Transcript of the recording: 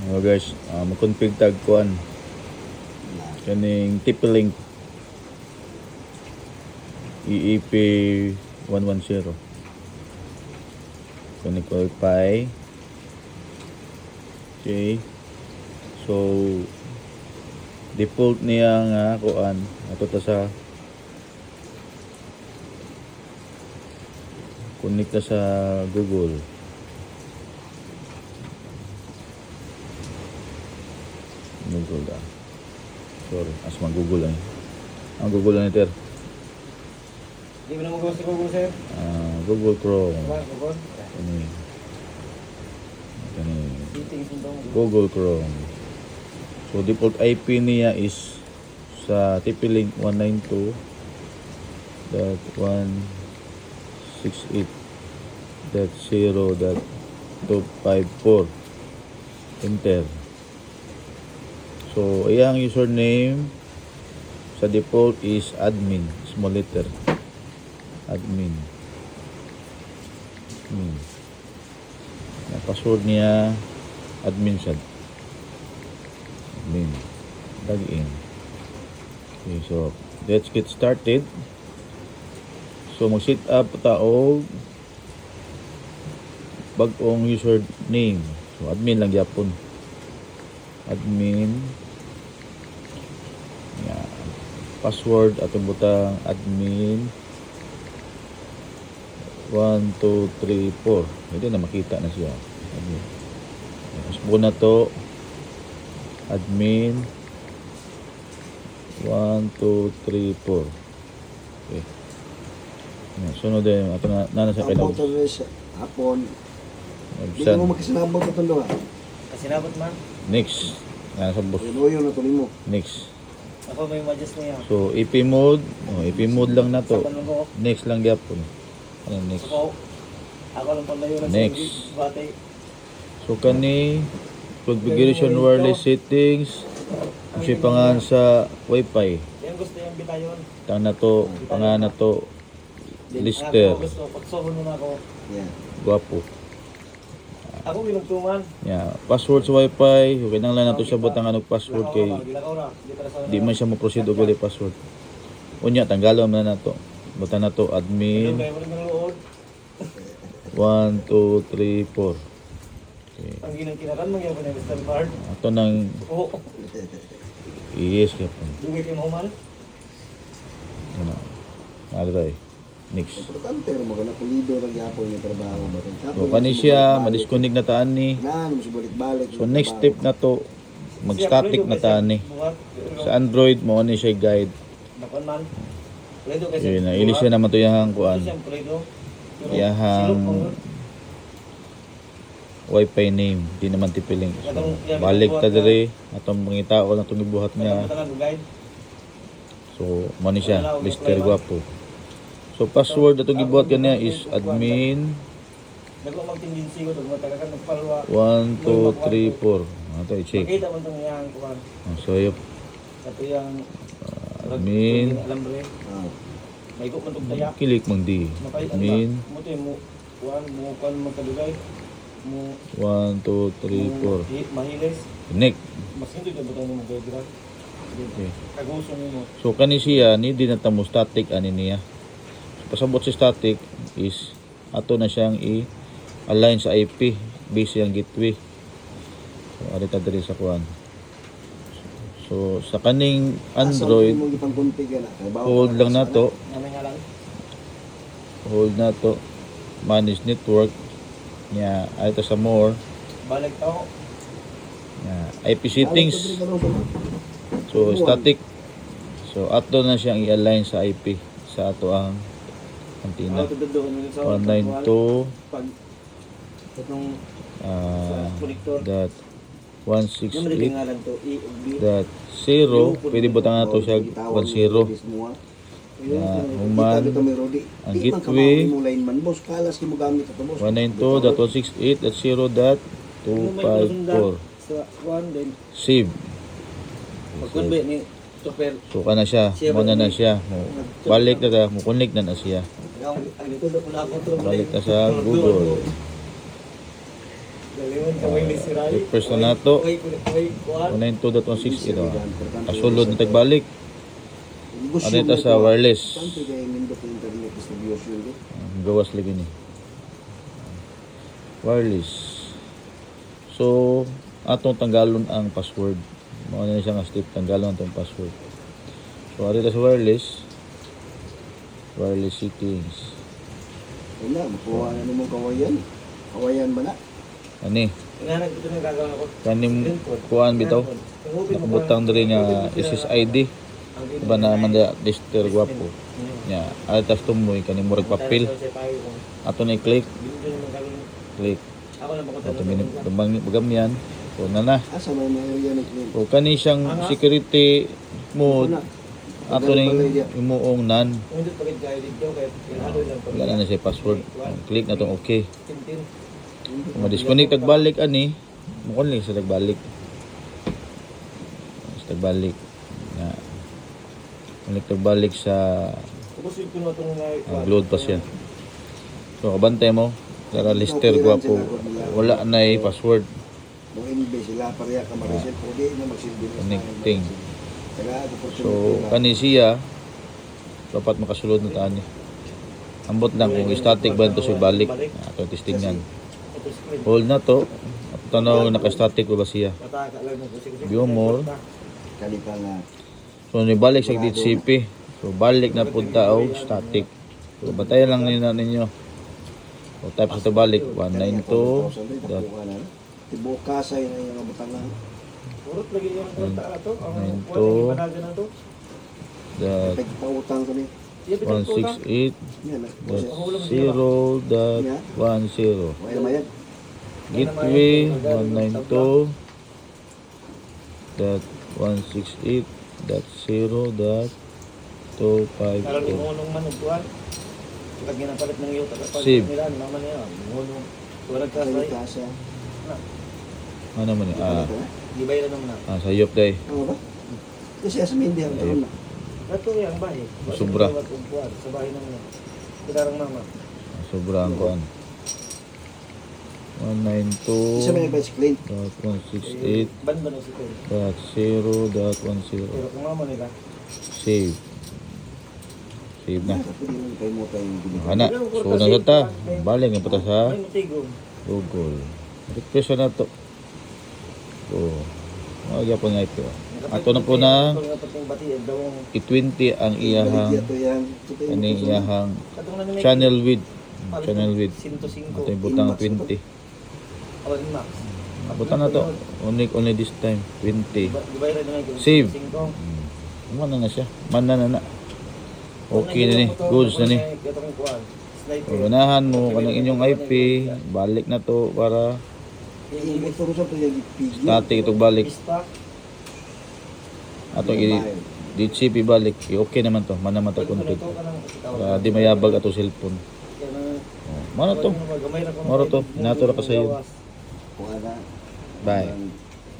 So guys, mag-config tag kuan kaning TP-Link EEP 110 connect Wi-Fi. Okay, so default niya nga kuan ato ta sa connect ta sa Google. Google da. Sorry, asma Google lang. Ang Google lang ito. Di mo na mag sa Google, sir? Google Chrome. Google? Kani. Settings mo daw. Google Chrome. So default IP niya is sa TP-Link 192.168.0.254. Enter. So iyang username sa default is admin, small letter. Admin. Na password niya admin sad. Admin. Login. Okay, so let's get started. So mag-set up ta og bag-ong username. So admin lang gyapon. Admin. Yeah. Password atong butang admin 1, 2, 3, 4. Hindi na makita na siya. Admin. Tapos buo na to. Admin 1, 2, 3, 4. Okay. Sunod din. Ito na sa kailangan. Hapon. Hindi mo magkasinabot ito doon. Kasinabot man? Next. Sa boss. Inuyo na tuloy mo. Next. Ako may adjust niya. So, EP mode. EP mode lang na to. Sa panunggo. Next lang gyapon. Ano next? Ako lang palayo na Next. sa batay. So, kani configuration wireless settings. Kasi pangalan sa Wi-Fi. Yan gusto yung bitayon. Tang na to, pangalan na to Lister. Ako gusto, pagsohon mo na ako. Yeah. Guwapo. Ako binugtuman. Yeah. Password sa Wi-Fi. Okay lang lang na to siya butang anong password kay di man siya mo proceed og wala password. Unya tanggalon man na to. Butang na to admin 1, 2, 3, 4. Okay. Ang ginang kinaran mo yung Mr. Bard. Ato nang Oo. yes gyapon. Dugay kayo mahuman. Ano? Alright. Next. Importante rin mga napulido ng yapon yung trabaho. So kani siya ma-disconnect na taan ni. Ganun, balik-balik. So next step na to mag-static na taan ni. Sa Android mo ni siya guide. Nakon man. Predo kasi. Yun na ilis siya naman to yang kuan. Predo. Yang Wi-Fi name, di naman TP-Link. So, balik ta diri atong mga tao na tumibuhat nga. So mo ni siya, Lister Guwapo. So password atong gibuhat kaniya is admin Dagko magtindency ko dug mataga kan nagpalwa. 1, 2, 3, 4. Ato i-check. Makita man tong yang kuan. So yup. Ato yang Admin. alam bre. May ko man tong daya. Kilik mang di. Admin Mo to mo kuan mo kuan mo kadugay. Mo 1, 2, 3, 4. Mahilis. Connect. Mas hindi ka butang mo diagram. Okay. Kagusto mo. So kani siya ni di na tamo static ani niya. So, pasabot si static is ato na siyang i-align sa IP base yang gateway. So ari ta diri sa kuan. So sa kaning Android hold lang na to. Namay nga lang. Hold na to. Manage network. Nya ay to sa more. Balik to. IP settings. So static. So ato na siyang i-align sa IP sa ato ang antenna. 192 pag itong connector dot 168 ngalan to E ug B. dot 0 pwede butang na to siya 10. Human ang gateway 192.168.0.254 sa one then save. pag-convert ni super So kana siya, muna na siya. Balik na ta, mo connect na siya. ang ito do pula ko Balik na sa Google. Galingon ka may nisiray. Refresh na nato. Uy, kuhan. 192.168 ito. Kasulod na tagbalik. Negosyo Ano ito mo sa wireless? Tanto kay nindot yung internet distribution ko. Gawas lagi ni. Wireless. So, atong tanggalon ang password. Mao na siya nga step, tanggalon atong password. So, ari ta sa wireless. Wireless settings. Wala, makuha na naman kawayan. Kawayan ba na? Ani, Inanag ito na gagawin ako. kanim kuan bitaw. Nakabutang diri nga SSID. Iba na man da Mr. Guapo. Nya, atas tumoy kanim murag papel. Ato na i-click, click. Ako lang ako Ato minit bagam yan. So na. Asa may area na claim? So kani siyang security mode. Ato ning imuong nan. Hindi pa rin kaya dito kaya ano lang pag Wala na siya password. Click na tong okay. tintin. Ma-disconnect tagbalik ani. Mukon lang sa tagbalik. Sa tagbalik. Na. Connect tagbalik sa Tapos yung kuno itong upload pa siya. So kabantay mo. Tara Lister Guapo. Wala na password. Mo inbe sila pareha ka mag-reset o di na magsilbi. Connecting. Taga So kani siya dapat makasulod na tani. Ambot lang kung static ba ito siya balik. Ato testing yan. ito screen. Hold na to. At tanaw naka-static ba siya. Mataka lang ng kusik. View more. kalika nga So nibalik sa DCP. So balik na punta o static. So batayan lang nila ninyo. So type sa balik 192 dot tibukasay na yung butangan. Urot lagi yung konta na to. Ang Nine kuwan to. yung panagan na to. dot Pagpautang ko ni. Iya bitang to lang. 168 Yan. dot 0 dot 10. Wala naman yan. Gateway 192 dot 168 dot 0 dot Karon 252. ngunong man og kuwan. Lagi na palit ng iyo taga Save. nila naman niya. Ngunong. Tuwag ka sa Kalikasa. Ano man ah, gibay na naman na. sayop day. Ano ba? Kasi as hindi ang taon na. Ato yang bahay. Sobra. Sa bahay naman. Kudarang mama. Sobrang kuan. Isa may 192 bicycle. dot 168 Banda na si Tel. dot 0 dot 10. Pero kung mama nila. Save. Save na. Pwede mo kayo mo tayong bili. Ana, so na ta. Balik na pata sa Ay matigom. Google. Request na to. So, magya po nga ito. Ato na po na i-20 ang iyahang ani iyahang channel width. Channel width. 105. Ato yung butang 20. Awan max. Butang na to. Only this time. 20. Gibay ra na Save. Mana na siya. Mana na. Okay na ni. Goods na ni. Unahan mo kanang inyong IP. Balik na to para Ito sa to yung pigil. static itong balik. Atong DCP balik. Okay naman to. Mana man to content. Para di mayabag ato cellphone. Mana to? Maro to. Nato ra ka sa iyo. Kuha na. Bye.